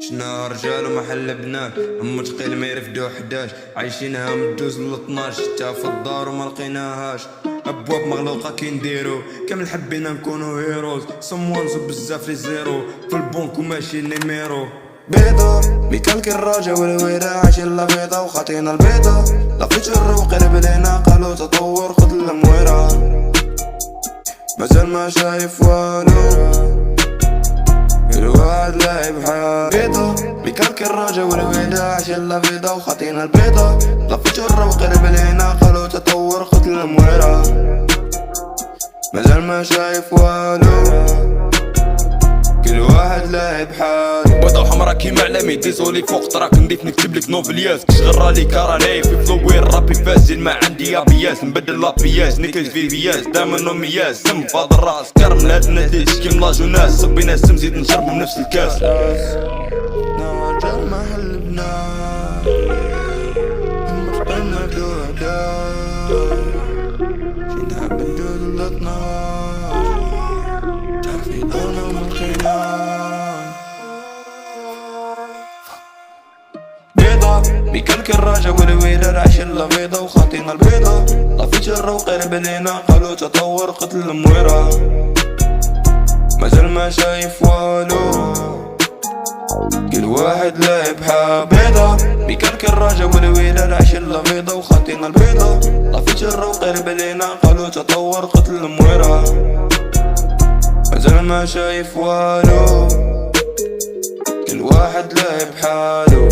شنا رجال ومحل بنات هم تقيل ما يرفدو 11 عايشينها من الدوز ل 12 حتى في الدار وما لقيناهاش ابواب مغلوقه كي نديرو كامل حبينا نكونو هيروز صموانزو بزاف لي زيرو في البنك وماشي نيميرو بيضة ميكالك الراجا والويرة عايشين لا بيضة وخاطينا البيضة لقيت الروق قرب لينا قالو تطور خد المويرة مازال ما شايف والو الواحد لاعب حال بيضة ميكالك الراجا والويرة عايشين لا بيضة وخاطينا البيضة لقيت الروق قرب لينا قالو تطور خد المويرة مازال ما شايف والو كل واحد لاعب حال بيضا وحمرا كيما علامي ديزولي فوق تراك نضيف نكتب لك نوفلياس كشغل رالي كاراني في فلوير رابي فازل ما عندي ابياس نبدل لابياس نيكل في فياس دائما نومياس سم فاض الراس كرم من هاد الناس كيم لاجو ناس صبينا السم زيد نشربو من نفس الكاس نرجع محل بنات مفقنا دودا شي نحب ندود لطناش تعرفي دونا وملقيناش بيضة ميكالك الراجا والويلة عايشين لا بيضة وخاطينا البيضة طفيت الروق قرب لينا قالو تطور قتل المويرة مازال ما شايف والو كل واحد لاعب حال بيضة ميكالك الراجا والويلة عايشين لا بيضة وخاطينا البيضة طفيت الروق قرب لينا قالو تطور قتل المويرة مازال ما شايف والو كل واحد لاعب حالو